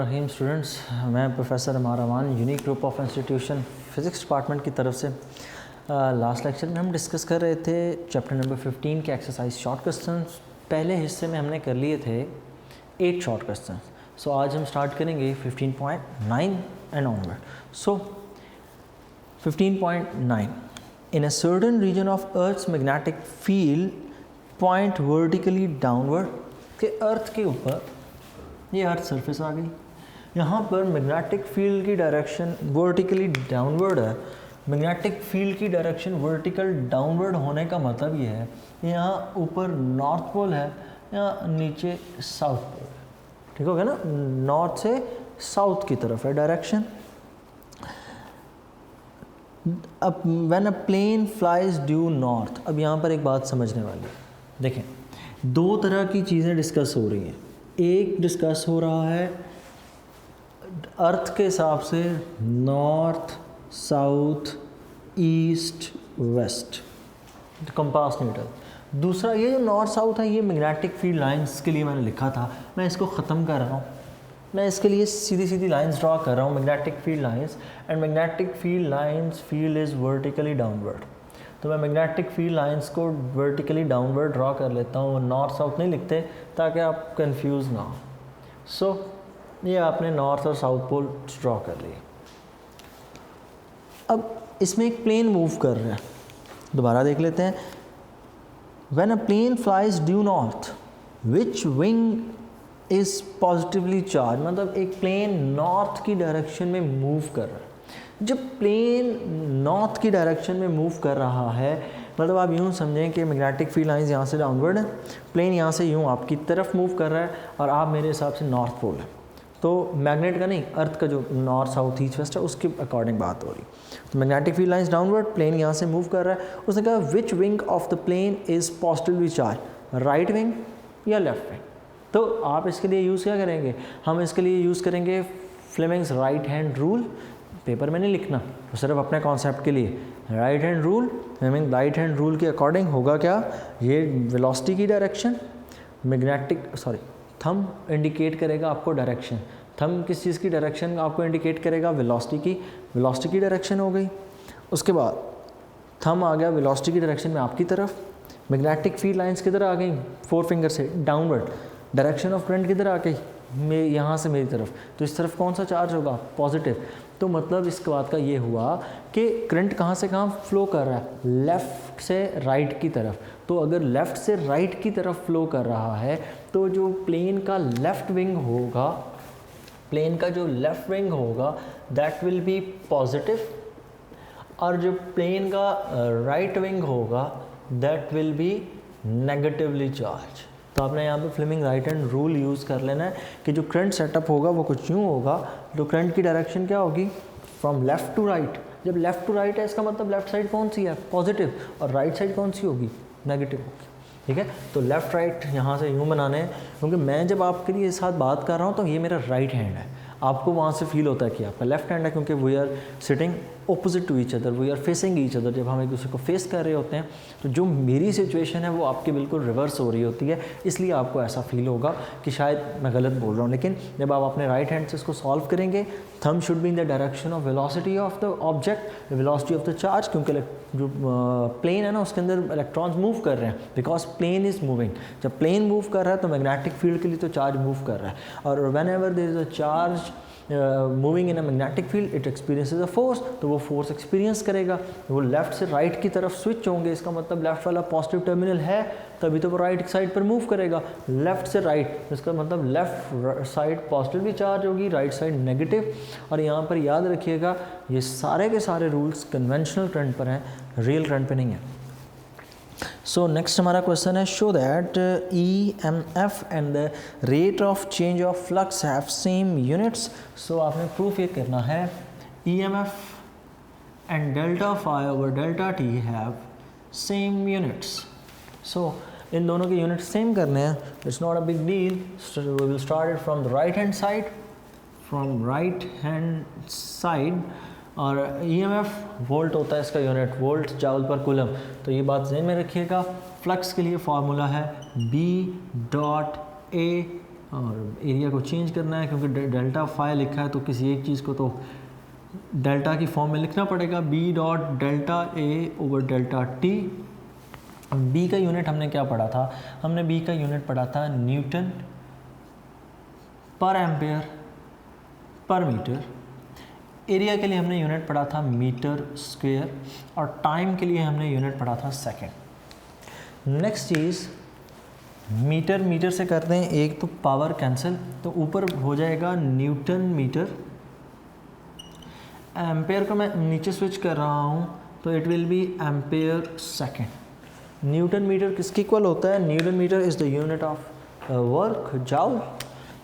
रहीम students, मैं professor Amar Aman unique group of institution physics department की तरफ से लास्ट लेक्चर में हम डिस्कस कर रहे थे चैप्टर नंबर 15 के एक्सरसाइज शॉर्ट क्वेश्चंस। पहले हिस्से में हमने कर लिए थे 8 शॉर्ट क्वेश्चंस। सो आज हम स्टार्ट करेंगे 15.9 and onward. So 15.9, in a certain region of earth's magnetic field point vertically downward, के अर्थ के ऊपर ये अर्थ सरफेस आ गई, यहाँ पर मैग्नेटिक फील्ड की डायरेक्शन वर्टिकली डाउनवर्ड है। मैग्नेटिक फील्ड की डायरेक्शन वर्टिकल डाउनवर्ड होने का मतलब ये है यहाँ ऊपर नॉर्थ पोल है, यहाँ नीचे साउथ पोल, ठीक हो गया ना। नॉर्थ से साउथ की तरफ है डायरेक्शन। अब when a plane flies due north, अब यहाँ पर एक बात समझने वाली है। देखें, दो तरह की चीज़ें डिस्कस हो रही हैं। एक डिस्कस हो रहा है अर्थ के हिसाब से north, south, east, west, compass needle. दूसरा ये जो नॉर्थ साउथ है, ये मैग्नेटिक फील्ड लाइंस के लिए मैंने लिखा था, मैं इसको ख़त्म कर रहा हूँ। मैं इसके लिए सीधी सीधी लाइंस ड्रॉ कर रहा हूँ, magnetic field lines. And magnetic field lines, field is vertically downward, तो मैं मैग्नेटिक फील्ड लाइंस को वर्टिकली डाउनवर्ड ड्रॉ कर लेता हूँ। नॉर्थ साउथ नहीं लिखते ताकि आप कंफ्यूज ना हो। सो ये आपने नॉर्थ और साउथ पोल ड्रॉ कर लिए। अब इसमें एक प्लेन मूव कर रहा है, दोबारा देख लेते हैं। When a plane flies due north which wing is positively charge, मतलब एक प्लेन नॉर्थ की डायरेक्शन में मूव कर रहा है। जब प्लेन नॉर्थ की डायरेक्शन में मूव कर रहा है, मतलब आप यूँ समझें कि मैग्नेटिक फील्ड लाइंस यहाँ से डाउनवर्ड है, प्लेन यहाँ से यूँ आपकी तरफ मूव कर रहा है और आप मेरे हिसाब से नॉर्थ पोल है, तो मैग्नेट का नहीं, अर्थ का जो नॉर्थ साउथ ईस्ट वेस्ट है उसके अकॉर्डिंग बात हो रही। तो magnetic field lines downward, plane यहाँ से मूव कर रहा है। उसने कहा which wing of the plane is positively charge, right wing या लेफ्ट विंग। तो आप इसके लिए यूज़ क्या करेंगे, हम इसके लिए यूज़ करेंगे Fleming's right hand rule. Paper में नहीं लिखना, तो सिर्फ अपने कॉन्सेप्ट के लिए right hand rule. Mean right hand rule के अकॉर्डिंग होगा क्या, ये वेलोसिटी की डायरेक्शन, थंब इंडिकेट करेगा आपको डायरेक्शन। थंब किस चीज़ की डायरेक्शन आपको इंडिकेट करेगा, वेलोसिटी की डायरेक्शन हो गई। उसके बाद थंब आ गया वेलोसिटी की डायरेक्शन में आपकी तरफ। मैग्नेटिक फील्ड लाइंस किधर आ गई, 4 फिंगर से डाउनवर्ड। डायरेक्शन ऑफ करंट किधर आ गई, यहाँ से मेरी तरफ, तो इस तरफ कौन सा चार्ज होगा, पॉजिटिव। तो मतलब इसके बाद का ये हुआ कि करंट कहाँ से कहाँ फ्लो कर रहा है, लेफ़्ट से राइट की तरफ। तो अगर लेफ़्ट से राइट की तरफ फ्लो कर रहा है तो जो प्लेन का लेफ़्ट विंग होगा दैट विल बी पॉजिटिव, और जो प्लेन का राइट विंग होगा that will be negatively charge. तो आपने यहाँ पे Fleming right hand rule use कर लेना है कि जो करंट सेटअप होगा वो कुछ यूँ होगा। तो करंट की डायरेक्शन क्या होगी, फ्रॉम लेफ़्ट टू राइट। जब लेफ़्ट टू राइट है इसका मतलब लेफ़्ट साइड कौन सी है, पॉजिटिव, और राइट साइड कौन सी होगी, नेगेटिव होगी। ठीक है, तो लेफ़्ट राइट यहाँ से यूँ बनाने हैं, क्योंकि मैं जब आपके लिए इस साथ बात कर रहा हूँ तो ये मेरा राइट हैंड है, आपको वहाँ से फील होता है कि आपका लेफ्ट हैंड है, क्योंकि we are sitting opposite to each other, we are facing each other. जब हम एक दूसरे को फेस कर रहे होते हैं तो जो मेरी सिचुएशन है वो आपके बिल्कुल रिवर्स हो रही होती है, इसलिए आपको ऐसा फील होगा कि शायद मैं गलत बोल रहा हूँ। लेकिन जब आप अपने राइट हैंड से इसको सॉल्व करेंगे, thumb should be in the direction of velocity of the object, velocity of the charge, क्योंकि जो प्लेन है ना उसके अंदर इलेक्ट्रॉन्स मूव कर रहे हैं, बिकॉज प्लेन इज़ मूविंग। जब प्लेन मूव कर रहा है तो मैग्नेटिक फील्ड के लिए तो चार्ज मूव कर रहा है, और whenever there is a charge moving in a magnetic field it experiences a force, तो वो फोर्स एक्सपीरियंस करेगा। वो लेफ़्ट से राइट की तरफ स्विच होंगे, इसका मतलब लेफ़्ट वाला पॉजिटिव टर्मिनल है तभी तो वो राइट साइड पर मूव करेगा। लेफ़्ट से राइट, इसका मतलब लेफ़्ट साइड पॉजिटिवली चार्ज होगी, राइट साइड नेगेटिव। और यहाँ पर याद रखिएगा ये सारे के सारे रूल्स कन्वेंशनल करंट पर हैं, रियल करंट पर नहीं है। सो नेक्स्ट हमारा क्वेश्चन है, show that EMF and the rate of change of flux have same units. So आपने प्रूफ ये करना है EMF and delta phi over delta T have same units. So इन दोनों के यूनिट्स सेम करने हैं, it's not a big deal. We will start it from the right hand side, और EMF वोल्ट होता है इसका unit, volt joule per coulomb. तो ये बात ज़हन में रखिएगा। फ्लक्स के लिए फार्मूला है B.A और एरिया को चेंज करना है, क्योंकि डेल्टा फाई लिखा है तो किसी एक चीज़ को तो डेल्टा की फॉर्म में लिखना पड़ेगा, B dot delta A over delta T. B का यूनिट हमने क्या पढ़ा था, हमने बी का यूनिट पढ़ा था Newton per ampere per metre. Area के लिए हमने यूनिट पढ़ा था मीटर स्क्वायर, और टाइम के लिए हमने यूनिट पढ़ा था सेकेंड। नेक्स्ट चीज़ मीटर, मीटर से करते हैं एक तो पावर कैंसिल, तो ऊपर हो जाएगा न्यूटन मीटर। एम्पेयर को मैं नीचे स्विच कर रहा हूँ तो it will be ampere second. Newton metre किसके इक्वल होता है, newton metre is the unit of work, joule.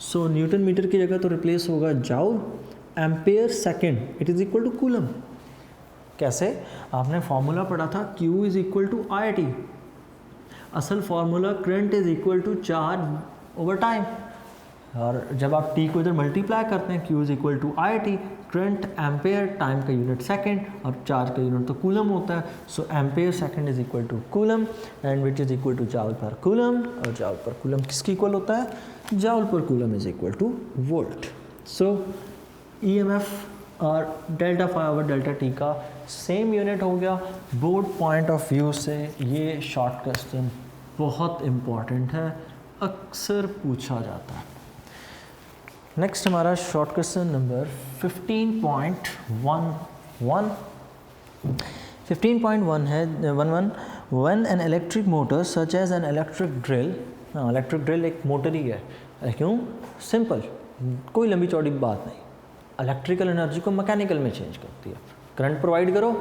So newton metre की जगह तो रिप्लेस होगा joule. Ampere second it is equal to coulomb. कैसे, आपने फॉर्मूला पढ़ा था Q is equal to I T. असल formula current is equal to charge over time, और जब आप T को इधर मल्टीप्लाई करते हैं Q is equal to I T, current ampere, time का यूनिट सेकेंड और चार्ज का यूनिट तो कूलम होता है। So ampere second is equal to coulomb and which is equal to joule per coulomb, और जाउल पर कूलम किसकी equal होता है, joule per coulomb is equal to volt. So EMF और delta phi over delta T का same unit हो गया। Board point of view से ये शॉर्ट क्वेश्चन बहुत इम्पॉर्टेंट है, अक्सर पूछा जाता है। नेक्स्ट हमारा शॉर्ट क्वेश्चन नंबर 15.11 है 11। When an electric motor such as an electric drill, electric drill एक मोटर ही है, क्यों, सिंपल, कोई लंबी चौड़ी बात नहीं, इलेक्ट्रिकल एनर्जी को मैकेनिकल में चेंज करती है। करंट प्रोवाइड करो,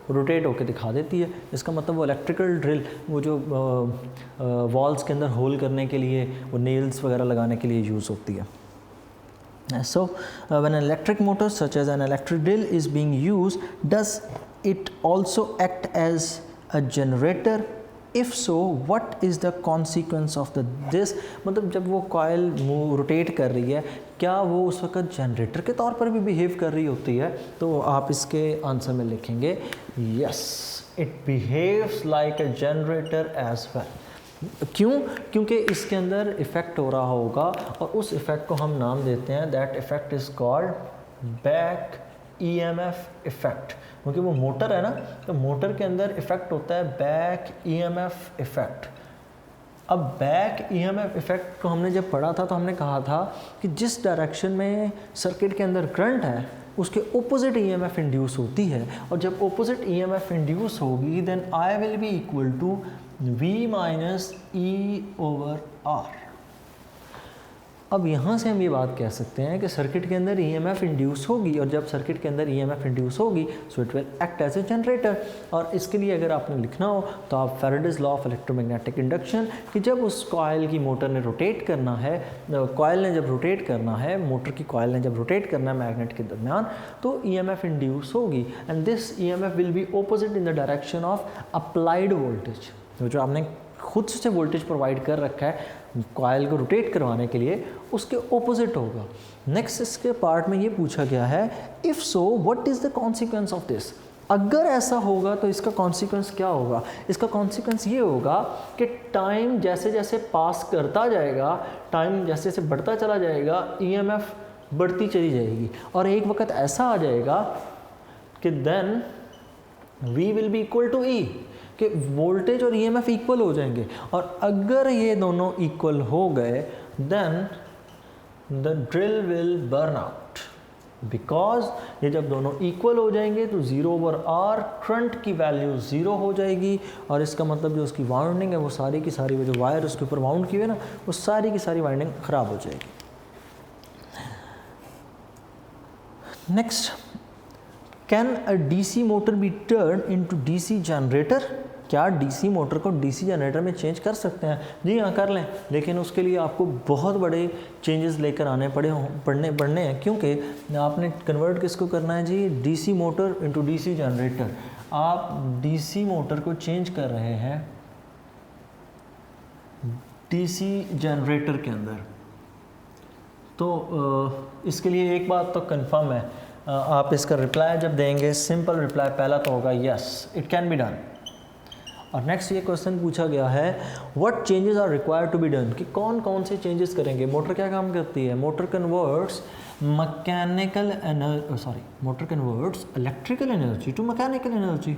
रोटेट होकर दिखा देती है। इसका मतलब वो इलेक्ट्रिकल ड्रिल, वो जो वॉल्स के अंदर होल करने के लिए, वो नेल्स वगैरह लगाने के लिए यूज़ होती है। So when an electric motor such as an electric drill is being used, does it also act as a generator? If so, what is the consequence of this? मतलब जब वो कॉइल रोटेट कर रही है, क्या वो उस वक्त जनरेटर के तौर पर भी बिहेव कर रही होती है? तो आप इसके आंसर में लिखेंगे yes, it behaves like a generator as well. क्यों? क्योंकि इसके अंदर इफ़ेक्ट हो रहा होगा, और उस इफ़ेक्ट को हम नाम देते हैं, that effect is called back EMF effect. क्योंकि वो मोटर है ना, तो मोटर के अंदर इफ़ेक्ट होता है बैक EMF इफ़ेक्ट। अब बैक EMF इफ़ेक्ट को हमने जब पढ़ा था तो हमने कहा था कि जिस डायरेक्शन में सर्किट के अंदर करंट है उसके ओपोजिट EMF इंड्यूस होती है, और जब ओपोजिट EMF इंड्यूस होगी then I will be equal to V minus E over R। अब यहाँ से हम ये बात कह सकते हैं कि सर्किट के अंदर EMF इंड्यूस होगी, और जब सर्किट के अंदर EMF इंड्यूस होगी so it will act as a generator. और इसके लिए अगर आपने लिखना हो तो आप Faraday's law of electromagnetic induction, कि जब उस कॉइल की मोटर ने रोटेट करना है, कॉइल ने जब रोटेट करना है, मोटर की कॉइल ने जब रोटेट करना है मैग्नेट के दरमियान, तो EMF इंड्यूस होगी, and this EMF will be opposite in the direction of applied voltage. तो जो आपने खुद से वोल्टेज प्रोवाइड कर रखा है कॉइल को रोटेट करवाने के लिए, उसके ओपोजिट होगा। नेक्स्ट इसके पार्ट में ये पूछा गया है, if so what is the consequence of this. अगर ऐसा होगा तो इसका कॉन्सिक्वेंस क्या होगा? इसका कॉन्सिक्वेंस ये होगा कि टाइम जैसे जैसे पास करता जाएगा, टाइम जैसे जैसे बढ़ता चला जाएगा, EMF बढ़ती चली जाएगी, और एक वक्त ऐसा आ जाएगा कि then V will be equal to E, कि वोल्टेज और EMF इक्वल हो जाएंगे। और अगर ये दोनों इक्वल हो गए then the drill will burn out, because ये जब दोनों इक्वल हो जाएंगे तो 0 ओवर R करंट की वैल्यू 0 हो जाएगी, और इसका मतलब जो उसकी वाउंडिंग है वो सारी की सारी, वो जो वायर उसके ऊपर वाउंड की हुई है ना, वो सारी की सारी वाइंडिंग ख़राब हो जाएगी। Next, can a DC motor be turn into DC generator? क्या DC मोटर को DC जनरेटर में चेंज कर सकते हैं? जी हाँ, कर लें, लेकिन उसके लिए आपको बहुत बड़े चेंजेस लेकर आने पड़ने हैं, क्योंकि आपने कन्वर्ट किसको करना है जी, DC motor into DC generator. आप DC मोटर को चेंज कर रहे हैं DC जनरेटर के अंदर, तो इसके लिए एक बात तो कंफर्म है, आप इसका रिप्लाई जब देंगे, सिंपल रिप्लाई पहला तो होगा yes it can be done, और नेक्स्ट ये क्वेश्चन पूछा गया है what changes are required to be done, कि कौन कौन से चेंजेस करेंगे। मोटर क्या काम करती है, motor converts electrical energy to mechanical energy.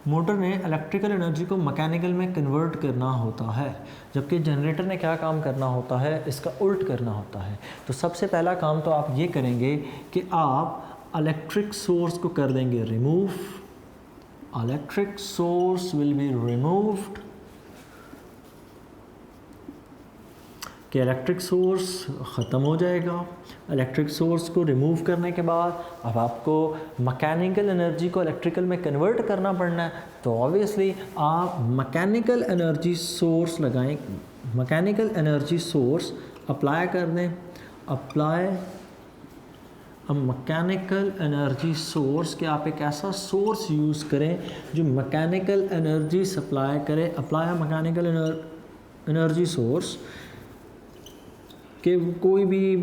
Motor ने इलेक्ट्रिकल एनर्जी को मैकेनिकल में कन्वर्ट करना होता है, जबकि जनरेटर ने क्या काम करना होता है, इसका उल्ट करना होता है। तो सबसे पहला काम तो आप ये करेंगे कि आप इलेक्ट्रिक सोर्स को कर देंगे remove, electric source will be removed, कि इलेक्ट्रिक सोर्स ख़त्म हो जाएगा। इलेक्ट्रिक सोर्स को रिमूव करने के बाद अब आपको मैकेनिकल एनर्जी को इलेक्ट्रिकल में कन्वर्ट करना पड़ना है, तो ऑब्वियसली आप मैकेनिकल एनर्जी सोर्स लगाएं, मैकेनिकल एनर्जी सोर्स अप्लाई कर दें, अप्लाई अब मैकेनिकल एनर्जी सोर्स के आप एक ऐसा सोर्स यूज़ करें जो मैकेनिकल एनर्जी सप्लाई करे। अप्लाई मैकेनिकल एनर्जी सोर्स कि कोई भी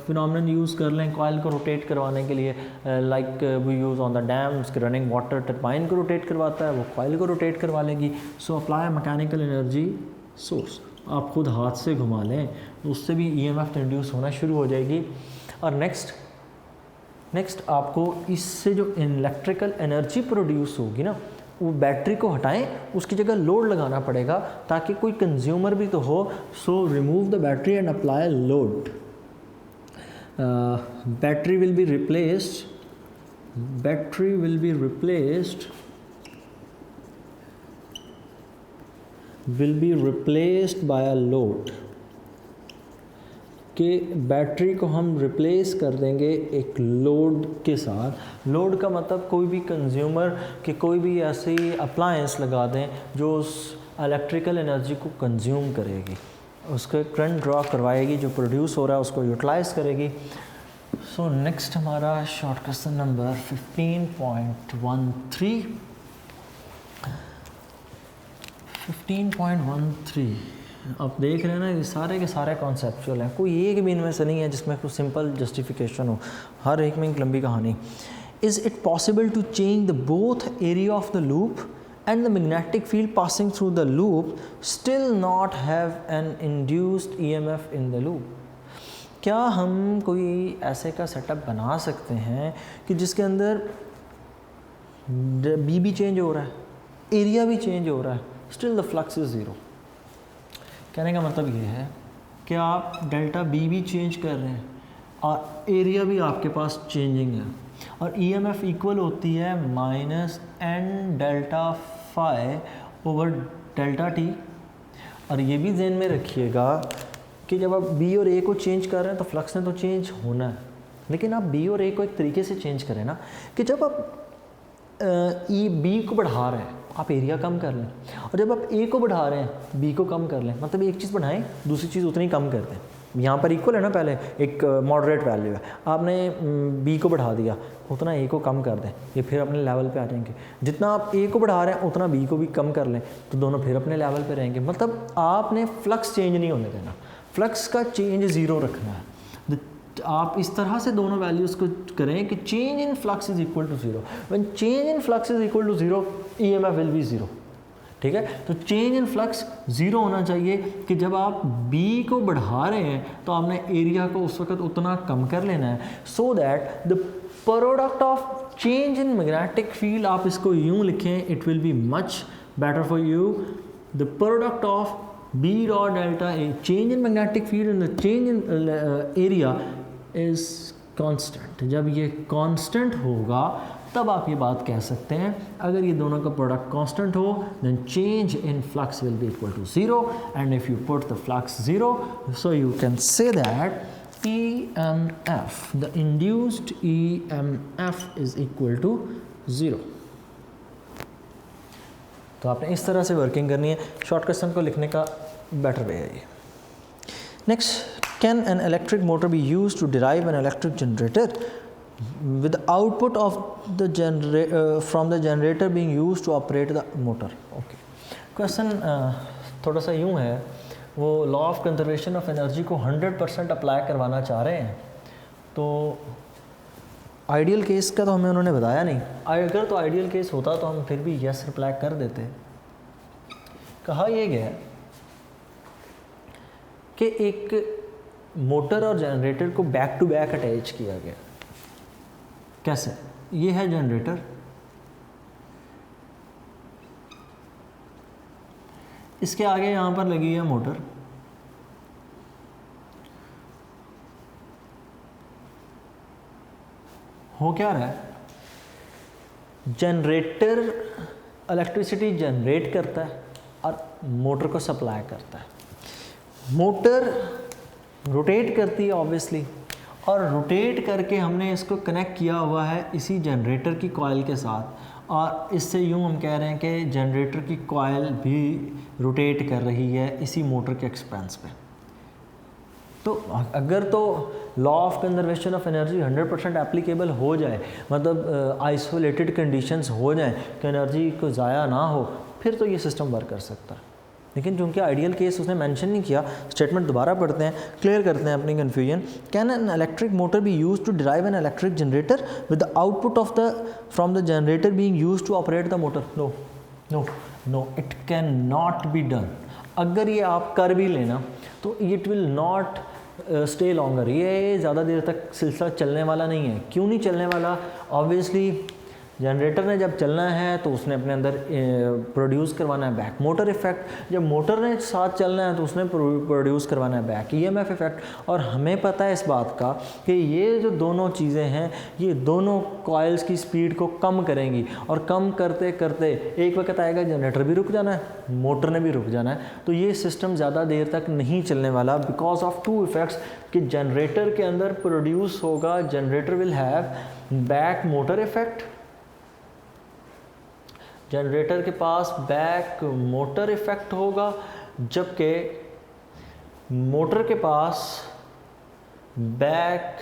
फिनोमेनन यूज़ कर लें कॉइल को रोटेट करवाने के लिए, like we use on the dams, running water turbine को रोटेट करवाता है, वो कॉइल को रोटेट करवा लेगी। So apply mechanical energy source, आप खुद हाथ से घुमा लें तो उससे भी ईएमएफ इंड्यूस होना शुरू हो जाएगी। और नेक्स्ट आपको इससे जो इलेक्ट्रिकल एनर्जी प्रोड्यूस होगी ना, वो बैटरी को हटाएं, उसकी जगह लोड लगाना पड़ेगा ताकि कोई कंज्यूमर भी तो हो। So remove the battery and apply load, battery will be replaced, battery will be replaced by a load, कि बैटरी को हम रिप्लेस कर देंगे एक लोड के साथ। लोड का मतलब कोई भी कंज्यूमर कि कोई भी ऐसी अप्लायंस लगा दें जो उस इलेक्ट्रिकल एनर्जी को कंज्यूम करेगी, उसको करंट ड्रॉ करवाएगी, जो प्रोड्यूस हो रहा है उसको यूटिलाइज़ करेगी। सो नेक्स्ट हमारा शॉर्ट क्वेश्चन नंबर 15.13 आप देख रहे हैं ना, ये सारे के सारे कॉन्सेप्चुअल हैं, कोई एक भी इनमें से नहीं है जिसमें कोई सिंपल जस्टिफिकेशन हो, हर एक में एक लंबी कहानी। Is it possible to change the both area of the loop and the magnetic field passing through the loop still not have an induced EMF in the loop? क्या हम कोई ऐसे का सेटअप बना सकते हैं कि जिसके अंदर बी भी चेंज हो रहा है, एरिया भी चेंज हो रहा है, still the flux is zero? कहने का मतलब ये है कि आप डेल्टा बी भी चेंज कर रहे हैं और एरिया भी आपके पास चेंजिंग है, और ईएमएफ इक्वल होती है -n delta phi over delta T. और ये भी ध्यान में रखिएगा कि जब आप बी और ए को चेंज कर रहे हैं तो फ्लक्स ने तो चेंज होना है, लेकिन आप बी और ए को एक तरीके से चेंज करें ना कि जब आप बी को बढ़ा रहे हैं आप एरिया कम कर लें, और जब आप ए को बढ़ा रहे हैं बी को कम कर लें। मतलब एक चीज़ बढ़ाएं दूसरी चीज़ उतनी कम कर दें। यहाँ पर इक्वल है ना, पहले एक मॉडरेट वैल्यू है, आपने बी को बढ़ा दिया, उतना ए को कम कर दें, ये फिर अपने लेवल पे आ जाएंगे। जितना आप ए को बढ़ा रहे हैं उतना बी को भी कम कर लें, तो दोनों फिर अपने लेवल पे रहेंगे। मतलब आपने फ्लक्स चेंज नहीं होने देना, फ्लक्स का चेंज ज़ीरो रखना है। आप इस तरह से दोनों वैल्यूज़ को करें कि change in flux is equal to zero. When change in flux is equal to zero EMF will be zero. ठीक है, तो चेंज इन फ्लक्स ज़ीरो होना चाहिए कि जब आप बी को बढ़ा रहे हैं तो आपने एरिया को उस वक्त उतना कम कर लेना है, so that the product of change in magnetic field, आप इसको यूँ लिखें, it will be much better for you. The product of B dot delta A, change in magnetic field and the change in area is constant। जब ये constant होगा तब आप ये बात कह सकते हैं। अगर ये दोनों का प्रोडक्ट constant हो then change in flux will be equal to 0, and if you put the flux 0, so you can say that EMF, the induced EMF is equal to 0। तो आपने इस तरह से वर्किंग करनी है। शॉर्ट क्वेश्चन को लिखने का बेटर वे है ये। Next, can an electric motor be use to drive an electric generator with output of the from the generator being used to operate the motor? Okay, question थोड़ा सा यूँ है, वो law of conservation of energy को 100% apply करवाना चाह रहे हैं, तो आइडियल केस का तो हमें उन्होंने बताया नहीं। अगर तो आइडियल केस होता तो हम फिर भी यस रिप्लाई कर देते, कहा यह गया है कि एक मोटर और जनरेटर को बैक टू बैक अटैच किया गया। कैसे? ये है जनरेटर, इसके आगे यहाँ पर लगी है मोटर, हो क्या रहा है, जनरेटर इलेक्ट्रिसिटी जनरेट करता है और मोटर को सप्लाई करता है। मोटर रोटेट करती है ऑब्वियसली, और रोटेट करके हमने इसको कनेक्ट किया हुआ है इसी जनरेटर की कॉइल के साथ, और इससे यूँ हम कह रहे हैं कि जनरेटर की कॉइल भी रोटेट कर रही है इसी मोटर के एक्सपेंस पे। तो अगर तो law of conservation of energy 100% applicable हो जाए, मतलब आइसोलेटेड कंडीशंस हो जाएं कि एनर्जी को ज़ाया ना हो, फिर तो ये सिस्टम वर्क कर सकता है। लेकिन चूंकि आइडियल केस उसने मेंशन नहीं किया, स्टेटमेंट दोबारा पढ़ते हैं, क्लियर करते हैं अपनी confusion. Can an electric motor be use to drive an electric generator with the output of the from the generator being used to operate the motor? No no no, it can not be done. अगर ये आप कर भी लेना तो it will not stay longer, ये ज़्यादा देर तक सिलसिला चलने वाला नहीं है। क्यों नहीं चलने वाला? ऑब्वियसली जनरेटर ने जब चलना है तो उसने अपने अंदर प्रोड्यूस करवाना है बैक मोटर इफेक्ट, जब मोटर ने साथ चलना है तो उसने प्रोड्यूस करवाना है बैक ईएमएफ इफेक्ट। और हमें पता है इस बात का कि ये जो दोनों चीज़ें हैं ये दोनों कॉइल्स की स्पीड को कम करेंगी, और कम करते करते एक वक्त आएगा जनरेटर भी रुक जाना है, मोटर ने भी रुक जाना है। तो ये सिस्टम ज़्यादा देर तक नहीं चलने वाला बिकॉज ऑफ टू इफ़ेक्ट्स कि जनरेटर के अंदर प्रोड्यूस होगा, generator will have back motor effect, generator के पास बैक मोटर इफेक्ट होगा, जबकि मोटर के पास बैक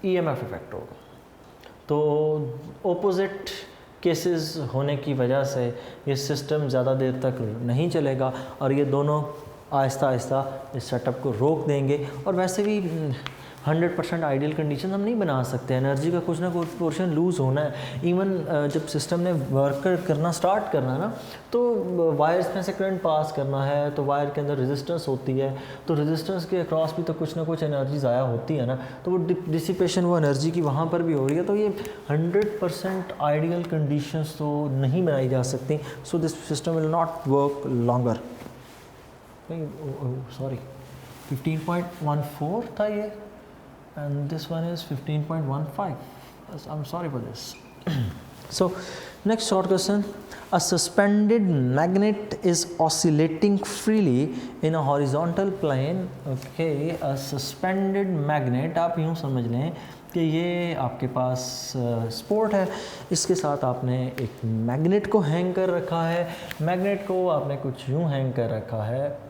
ईएमएफ इफेक्ट होगा। तो ओपोजिट केसेस होने की वजह से ये सिस्टम ज़्यादा देर तक नहीं चलेगा, और ये दोनों आहिस्ता आहिस्ता इस सेटअप को रोक देंगे। और वैसे भी 100% आइडियल कंडीशन हम नहीं बना सकते, एनर्जी का कुछ ना कुछ पोर्शन लूज़ होना है। इवन जब सिस्टम ने वर्क करना स्टार्ट करना है ना, तो वायर्स में से करंट पास करना है, तो वायर के अंदर रेजिस्टेंस होती है, तो रेजिस्टेंस के अक्रॉस भी तो कुछ ना कुछ एनर्जी ज़ाया होती है ना, तो वो डिसिपेशन वो एनर्जी की वहाँ पर भी हो रही है। तो ये 100% आइडियल कंडीशंस तो नहीं बनाई जा सकती। So this system will not work longer. Sorry 15.14 था ये, and this one is 15.15. I'm sorry for this. So next short question, a suspended magnet is oscillating freely in a horizontal plane. Okay, a suspended magnet आप यूँ समझ लें कि ये आपके पास sport है, इसके साथ आपने एक मैग्नेट को हैंग कर रखा है, मैग्नेट को आपने कुछ यूँ हैंग कर रखा है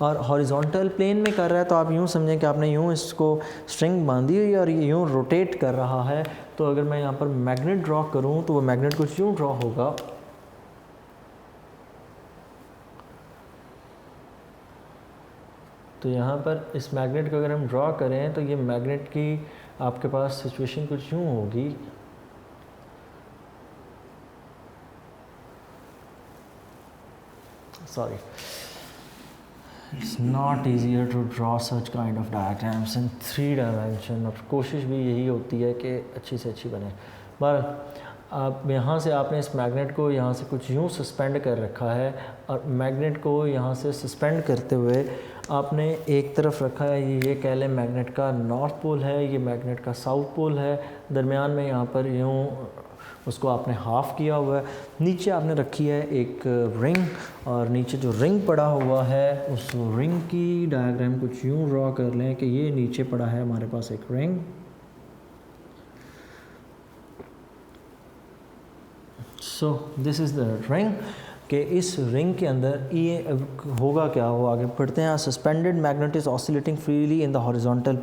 और हॉरिजॉन्टल प्लेन में कर रहा है। तो आप यूँ समझें कि आपने यूँ इसको स्ट्रिंग बांधी हुई है और ये यूँ रोटेट कर रहा है। तो अगर मैं यहाँ पर मैग्नेट ड्रॉ करूँ तो वो मैग्नेट कुछ यूँ ड्रॉ होगा, तो यहाँ पर इस मैग्नेट को अगर हम ड्रॉ करें तो ये मैग्नेट की आपके पास सिचुएशन कुछ यूँ होगी। Sorry, It's not easier to draw such kind of diagrams in 3 dimension, और कोशिश भी यही होती है कि अच्छी से अच्छी बने। पर आप यहाँ से आपने इस मैग्नेट को यहाँ से कुछ यूँ सस्पेंड कर रखा है, और मैग्नेट को यहाँ से सस्पेंड करते हुए आपने एक तरफ रखा है, ये कह लें मैग्नेट का नॉर्थ पोल है, ये मैग्नेट का साउथ पोल है, दरमियान में यहाँ पर यूँ उसको आपने हाफ़ किया हुआ है। नीचे आपने रखी है एक रिंग, और नीचे जो रिंग पड़ा हुआ है उस रिंग की डायग्राम कुछ यूँ ड्रॉ कर लें कि ये नीचे पड़ा है हमारे पास एक ring. So this is the ring, कि इस रिंग के अंदर ये होगा क्या, हो आगे पढ़ते हैं। Suspended magnet is oscillating freely in the horizontal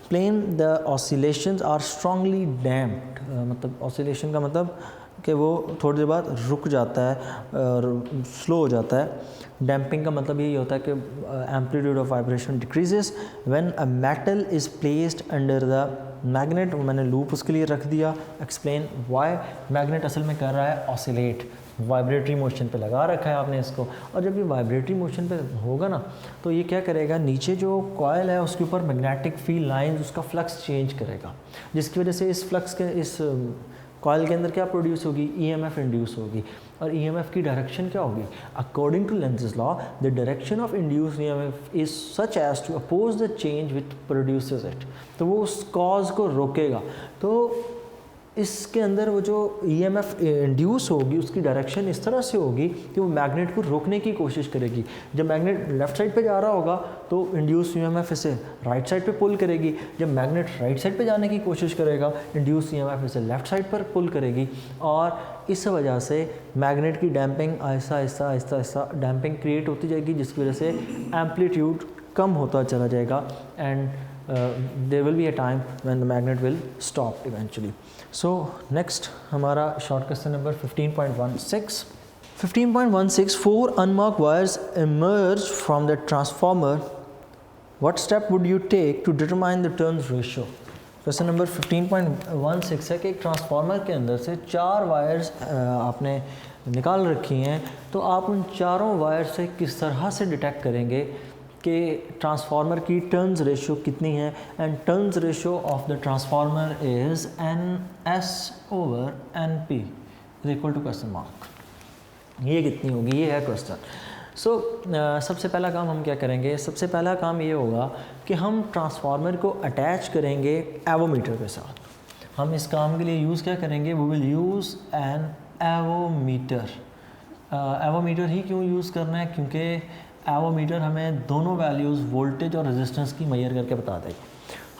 plane the oscillations are strongly damped. मतलब ऑसिलेशन का मतलब कि वो थोड़ी देर बाद रुक जाता है और स्लो हो जाता है। डैम्पिंग का मतलब यही होता है कि amplitude of vibration decreases when a metal is placed under the magnet. मैंने लूप उसके लिए रख दिया। Explain why. मैग्नेट असल में कर रहा है ऑसिलेट, वाइब्रेटरी मोशन पे लगा रखा है आपने इसको, और जब ये वाइब्रेटरी मोशन पे होगा ना तो ये क्या करेगा, नीचे जो कॉयल है उसके ऊपर मैग्नेटिक फील्ड लाइंस उसका फ्लक्स चेंज करेगा, जिसकी वजह से इस फ्लक्स के इस कॉयल के अंदर क्या प्रोड्यूस होगी, ईएमएफ इंड्यूस होगी। और ईएमएफ की डायरेक्शन क्या होगी, according to Lenz's law the direction of induced EMF is such as to oppose the change which produces it. तो वो उस कॉज को रोकेगा। तो इसके अंदर वो जो ईएमएफ इंड्यूस होगी उसकी डायरेक्शन इस तरह से होगी कि वो मैग्नेट को रोकने की कोशिश करेगी। जब मैग्नेट लेफ्ट साइड पे जा रहा होगा तो इंड्यूस ईएमएफ इसे राइट साइड पे पुल करेगी। जब मैग्नेट राइट साइड पे जाने की कोशिश करेगा इंड्यूस ईएमएफ इसे लेफ्ट साइड पर पुल करेगी। और इस वजह से मैग्नेट की damping Aahista Aahista Aahista Aahista damping create होती जाएगी, जिसकी वजह से एम्पलीट्यूड कम होता चला जाएगा and there will be a time when the magnet will stop eventually. So next हमारा short question number 15.16. 15.16 four unmarked wires emerge from the transformer. What step would you take to determine the turns ratio? Question number 15.16 है कि एक transformer के अंदर से 4 wires आपने निकाल रखी हैं, तो आप उन चारों वायर से किस तरह से डिटेक्ट करेंगे कि ट्रांसफार्मर की टर्न्स रेशियो कितनी है। And turns ratio of the transformer is NS/NP is equal to question mark. ये कितनी होगी, ये है क्वेश्चन। सो सबसे पहला काम हम क्या करेंगे, सबसे पहला काम ये होगा कि हम ट्रांसफार्मर को अटैच करेंगे एवोमीटर के साथ। हम इस काम के लिए यूज़ क्या करेंगे, we will use an avometer. Avometer ही क्यों यूज़ करना है, क्योंकि एवोमीटर हमें दोनों वैल्यूज़ वोल्टेज और रेजिस्टेंस की मेजर करके बता देगी।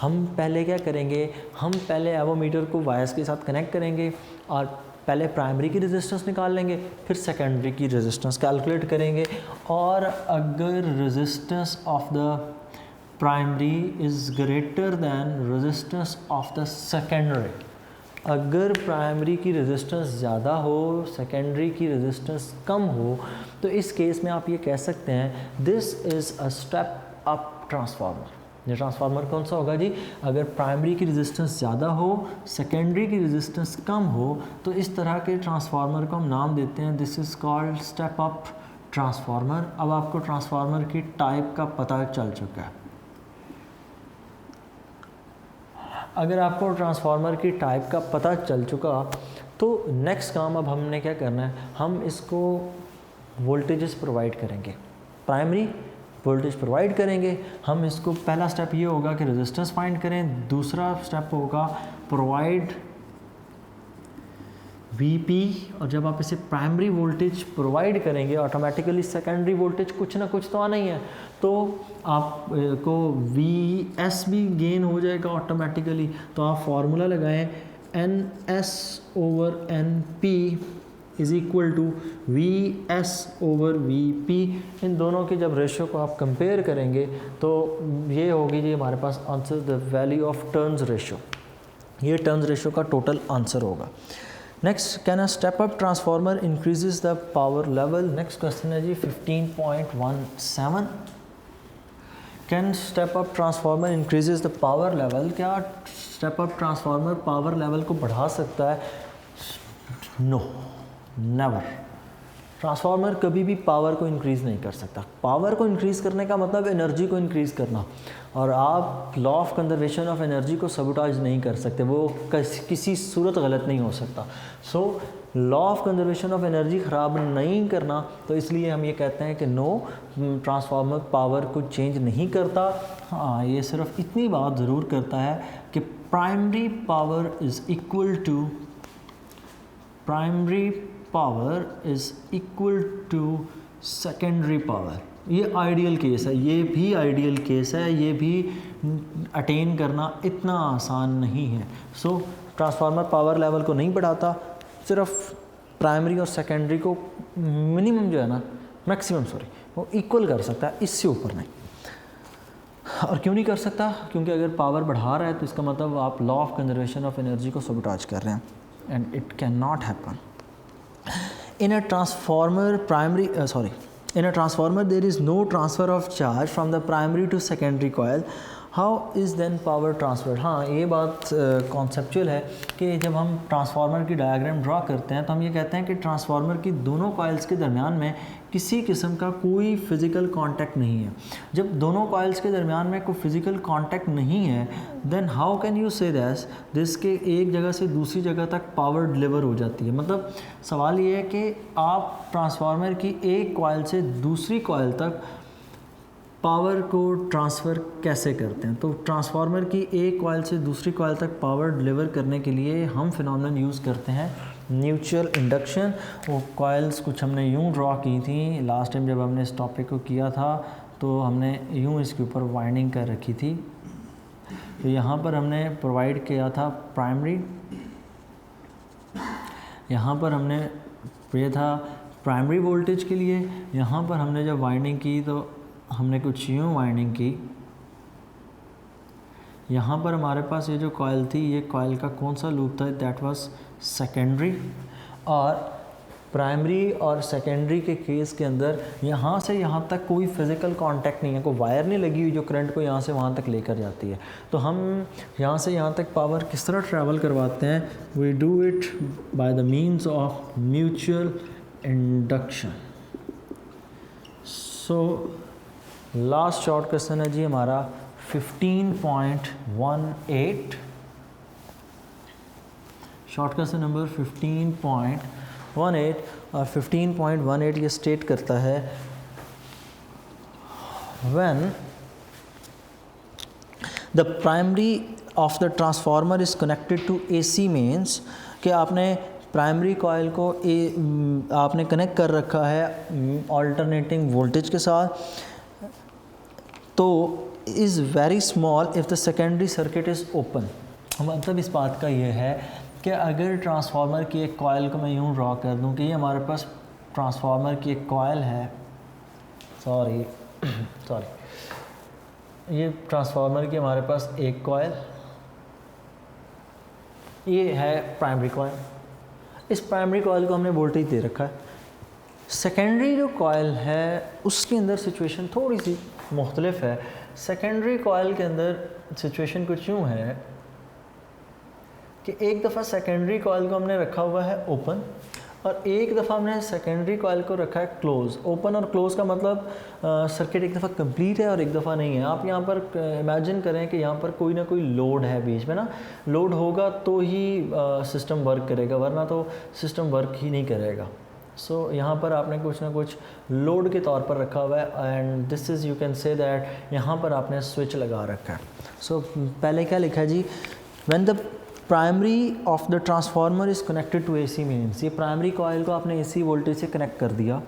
हम पहले क्या करेंगे, हम पहले एवोमीटर को वायर्स के साथ कनेक्ट करेंगे और पहले प्राइमरी की रेजिस्टेंस निकाल लेंगे, फिर सेकेंडरी की रेजिस्टेंस कैलकुलेट करेंगे। और अगर resistance of the primary is greater than resistance of the secondary, अगर प्राइमरी की रेजिस्टेंस ज़्यादा हो सेकेंडरी की रेजिस्टेंस कम हो, तो इस केस में आप ये कह सकते हैं this is a step up transformer. ये ट्रांसफार्मर कौन सा होगा जी, अगर प्राइमरी की रेजिस्टेंस ज़्यादा हो सेकेंडरी की रेजिस्टेंस कम हो, तो इस तरह के ट्रांसफार्मर को हम नाम देते हैं this is called step up transformer. अब आपको ट्रांसफार्मर की टाइप का पता चल चुका है। अगर आपको ट्रांसफार्मर की टाइप का पता चल चुका तो नेक्स्ट काम अब हमने क्या करना है, हम इसको वोल्टेजेस प्रोवाइड करेंगे, प्राइमरी वोल्टेज प्रोवाइड करेंगे। हम इसको पहला स्टेप ये होगा कि रेजिस्टेंस फाइंड करें, दूसरा स्टेप होगा प्रोवाइड Vp, और जब आप इसे प्राइमरी वोल्टेज प्रोवाइड करेंगे ऑटोमेटिकली सेकेंडरी वोल्टेज कुछ ना कुछ तो आना ही है, तो आपको Vs भी गेन हो जाएगा ऑटोमेटिकली। तो आप फार्मूला लगाएं NS/NP is equal to VS/Vp। इन दोनों के जब रेशियो को आप कंपेयर करेंगे तो ये होगी जी हमारे पास answer the value of turns ratio. ये टर्न्स रेशियो का टोटल आंसर होगा। Next, can a step up transformer increases the power level. Next question है जी 15.17। Can step up transformer increases the power level. क्या step up transformer power level को बढ़ा सकता है? No, never. ट्रांसफार्मर कभी भी पावर को इंक्रीज़ नहीं कर सकता। पावर को इंक्रीज़ करने का मतलब एनर्जी को इंक्रीज़ करना, और आप law of conservation of energy को सबोटाइज नहीं कर सकते, वो किसी सूरत गलत नहीं हो सकता। So law of conservation of energy ख़राब नहीं करना, तो इसलिए हम ये कहते हैं कि नो, ट्रांसफार्मर पावर को चेंज नहीं करता। हाँ, ये सिर्फ इतनी बात ज़रूर करता है कि primary power is equal to secondary power. ये आइडियल केस है, ये भी आइडियल केस है, ये भी अटेन करना इतना आसान नहीं है। सो ट्रांसफार्मर पावर लेवल को नहीं बढ़ाता, सिर्फ प्राइमरी और सेकेंडरी को मिनिमम जो है ना, मैक्सिमम वो इक्वल कर सकता है, इससे ऊपर नहीं। और क्यों नहीं कर सकता? क्योंकि अगर पावर बढ़ा रहा है तो इसका मतलब आप law of conservation of energy को सबोटाज कर रहे हैं, and it can not happen. in a transformer there is no transfer of charge from the primary to secondary coil. How is then power transfer. हाँ, ये बात conceptual है कि जब हम ट्रांसफार्मर की डायग्राम ड्रा करते हैं तो हम ये कहते हैं कि ट्रांसफार्मर की दोनों कॉइल्स के दरमियान में किसी किस्म का कोई फिज़िकल कांटेक्ट नहीं है. जब दोनों कॉइल्स के दरमियान में कोई फिज़िकल कांटेक्ट नहीं है, देन हाउ कैन यू से दिस के एक जगह से दूसरी जगह तक पावर डिलीवर हो जाती है. मतलब सवाल ये है कि आप ट्रांसफार्मर की एक कॉइल से दूसरी कॉइल तक पावर को ट्रांसफ़र कैसे करते हैं. तो ट्रांसफार्मर की एक कॉइल से दूसरी कॉइल तक पावर डिलीवर करने के लिए हम फिनोमेनन यूज़ करते हैं म्यूचुअल इंडक्शन. वो कॉइल्स कुछ हमने यूं ड्रॉ की थी लास्ट टाइम जब हमने इस टॉपिक को किया था, तो हमने यूं इसके ऊपर वाइंडिंग कर रखी थी. तो यहाँ पर हमने प्रोवाइड किया था प्राइमरी, यहाँ पर हमने ये था प्राइमरी वोल्टेज के लिए. यहाँ पर हमने जब वाइंडिंग की तो हमने कुछ यूँ वाइंडिंग की. यहाँ पर हमारे पास ये जो कॉइल थी, ये कॉइल का कौन सा लूप था, दैट वाज सेकेंडरी. और प्राइमरी और सेकेंडरी के केस के अंदर यहाँ से यहाँ तक कोई फिज़िकल कांटेक्ट नहीं है, कोई वायर नहीं लगी हुई जो करंट को यहाँ से वहाँ तक लेकर जाती है. तो हम यहाँ से यहाँ तक पावर किस तरह ट्रैवल करवाते हैं, we do it by the means of mutual induction. So last short question है जी हमारा 15.18. शॉर्ट क्वेश्चन नंबर 15.18 और 15.18 ये स्टेट करता है when the primary of the transformer is connected to AC mains, कि आपने प्राइमरी कॉइल को आपने कनेक्ट कर रखा है ऑल्टरनेटिंग वोल्टेज के साथ, तो is very small if the secondary circuit is open. मतलब इस बात का ये है कि अगर ट्रांसफार्मर की एक कॉइल को मैं यूँ ड्रॉ कर दूँ कि ये हमारे पास ट्रांसफार्मर की एक कॉइल है, सॉरी ये ट्रांसफार्मर की हमारे पास एक कॉइल, ये है प्राइमरी कॉइल. इस प्राइमरी कॉइल को हमने वोल्टेज दे रखा है. सेकेंडरी जो कॉइल है उसके अंदर सिचुएशन थोड़ी सी मुख्तलिफ है. सेकेंडरी कॉइल के अंदर सिचुएशन कुछ यूँ है कि एक दफ़ा सेकेंडरी कॉइल को हमने रखा हुआ है ओपन, और एक दफ़ा हमने सेकेंडरी कॉइल को रखा है क्लोज़. ओपन और क्लोज़ का मतलब सर्किट एक दफ़ा कंप्लीट है और एक दफ़ा नहीं है. आप यहाँ पर इमेजिन करें कि यहाँ पर कोई ना कोई लोड है बीच में ना, लोड होगा तो ही सिस्टम वर्क करेगा, वरना तो सिस्टम वर्क ही नहीं करेगा. सो यहाँ पर आपने कुछ ना कुछ लोड के तौर पर रखा हुआ है, and this is you can say that यहाँ पर आपने स्विच लगा रखा है. सो पहले क्या लिखा है जी, when the primary of the transformer is connected to AC means, ये प्राइमरी कॉइल को आपने AC वोल्टेज से कनेक्ट कर दिया.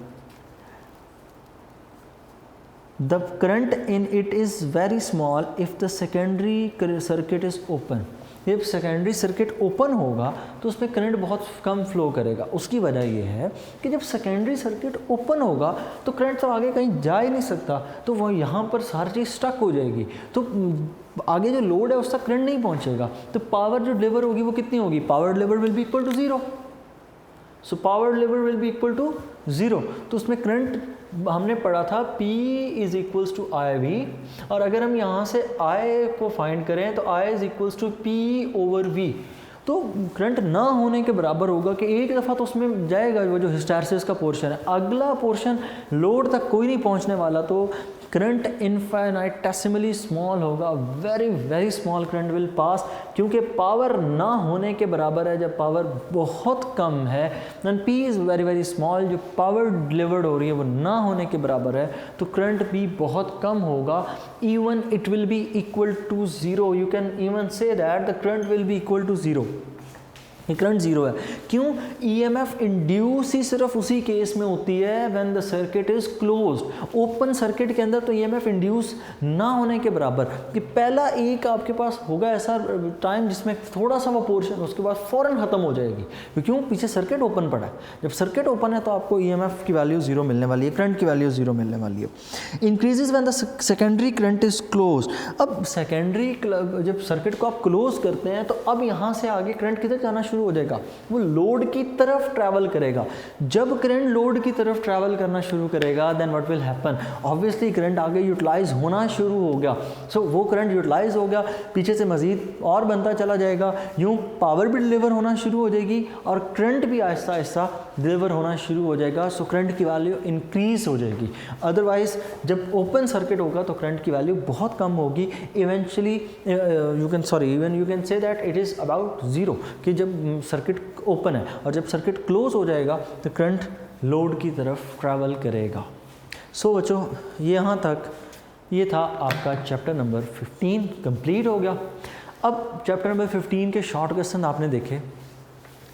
The current in it is very small if the secondary circuit is open. जब सेकेंडरी सर्किट ओपन होगा तो उसमें करंट बहुत कम फ्लो करेगा. उसकी वजह यह है कि जब सेकेंडरी सर्किट ओपन होगा तो करंट तो आगे कहीं जा ही नहीं सकता, तो वो यहाँ पर सारी चीज़ स्टक हो जाएगी, तो आगे जो लोड है उस तक करंट नहीं पहुँचेगा. तो पावर जो डिलीवर होगी वो कितनी होगी, power deliver will be equal to 0. So power deliver will be equal to 0. तो उसमें करंट हमने पढ़ा था P is equals to IV, और अगर हम यहाँ से I को फाइंड करें तो I is equals to P over V. तो करंट ना होने के बराबर होगा कि एक दफ़ा तो उसमें जाएगा वो जो हिस्टैरिसीस का पोर्शन है, अगला पोर्शन लोड तक कोई नहीं पहुँचने वाला, तो करंट इनफाइनाइटेसिमली स्मॉल होगा, very very small current will pass, क्योंकि पावर ना होने के बराबर है. जब पावर बहुत कम है then P is very very small, जो पावर डिलीवर्ड हो रही है वो ना होने के बराबर है, तो करंट भी बहुत कम होगा. Even it will be equal to 0. You can even say that the current will be equal to 0. ये करंट 0 है. क्यों? EMF इंड्यूस ही सिर्फ उसी केस में होती है when the circuit is closed. Open circuit के अंदर तो EMF इंड्यूस ना होने के बराबर, कि पहला एक आपके पास होगा ऐसा टाइम जिसमें थोड़ा सा वो पोर्शन, उसके बाद फ़ौरन ख़त्म हो जाएगी. क्यों? पीछे सर्किट ओपन पड़ा है. जब सर्किट ओपन है तो आपको EMF की वैल्यू 0 मिलने वाली है, करंट की वैल्यू 0 मिलने वाली है. Increases when the secondary current is close. अब सेकेंडरी जब सर्किट को आप क्लोज करते हैं तो अब यहाँ से आगे करंट किधर जाना शुरू हो जाएगा, वो लोड की तरफ ट्रैवल करेगा। जब करंट लोड की तरफ ट्रैवल करना शुरू करेगा then what will happen, obviously current आगे यूटिलाइज होना शुरू हो गया। सो वो करंट यूटिलाइज हो गया, पीछे से मज़ीद और बनता चला जाएगा, यूँ पावर भी डिलीवर होना शुरू हो जाएगी और करंट भी आहिस्ता आहिस्ता डिलीवर होना शुरू हो जाएगा। सो करंट की वैल्यू इंक्रीज़ हो जाएगी। अदरवाइज़ जब ओपन सर्किट होगा तो करंट की वैल्यू बहुत कम होगी। Eventually you can say that it is about zero, कि जब सर्किट ओपन है और जब सर्किट क्लोज हो जाएगा तो करंट लोड की तरफ ट्रैवल करेगा। सो बच्चों यहाँ तक ये था आपका चैप्टर नंबर 15 कंप्लीट हो गया। अब चैप्टर नंबर 15 के शॉर्ट क्वेश्चन आपने देखे,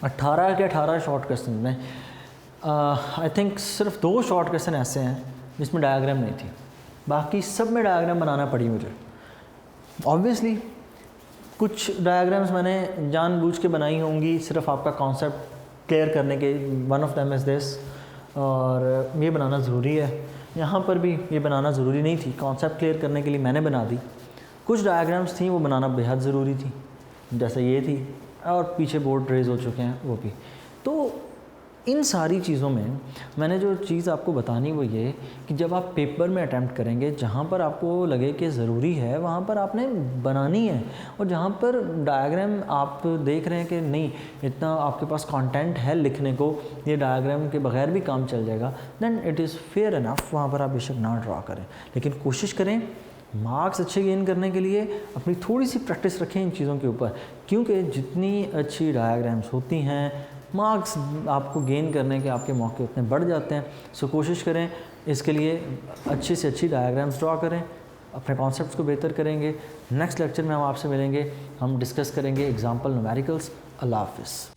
18 के 18 शॉर्ट क्वेश्चन में आई थिंक सिर्फ 2 शॉर्ट क्वेश्चन ऐसे हैं जिसमें डायग्राम नहीं थी, बाकी सब में डायग्राम बनाना पड़ी मुझे। ऑब्वियसली कुछ डायग्राम्स मैंने जानबूझ के बनाई होंगी सिर्फ आपका कॉन्सेप्ट क्लियर करने के, one of them is this, और ये बनाना ज़रूरी है। यहाँ पर भी ये बनाना ज़रूरी नहीं थी, कॉन्सेप्ट क्लियर करने के लिए मैंने बना दी। कुछ डायग्राम्स थी वो बनाना बेहद ज़रूरी थी, जैसे ये थी, और पीछे बोर्ड रेज हो चुके हैं वो भी। तो इन सारी चीज़ों में मैंने जो चीज़ आपको बतानी वो ये कि जब आप पेपर में अटैम्प्ट करेंगे, जहाँ पर आपको लगे कि ज़रूरी है वहाँ पर आपने बनानी है, और जहाँ पर डायग्राम आप देख रहे हैं कि नहीं इतना आपके पास कंटेंट है लिखने को, ये डायग्राम के बगैर भी काम चल जाएगा, then it is fair enough, वहाँ पर आप बेशक ना ड्रा करें, लेकिन कोशिश करें मार्क्स अच्छे गेन करने के लिए अपनी थोड़ी सी प्रैक्टिस रखें इन चीज़ों के ऊपर, क्योंकि जितनी अच्छी डायग्राम्स होती हैं मार्क्स आपको गेन करने के आपके मौके उतने बढ़ जाते हैं। सो कोशिश करें इसके लिए अच्छी से अच्छी डायग्राम्स ड्रा करें, अपने कॉन्सेप्ट्स को बेहतर करेंगे। नेक्स्ट लेक्चर में हम आपसे मिलेंगे, हम डिस्कस करेंगे एग्जाम्पल न्यूमेरिकल्स। अल्लाह हाफ़िज़।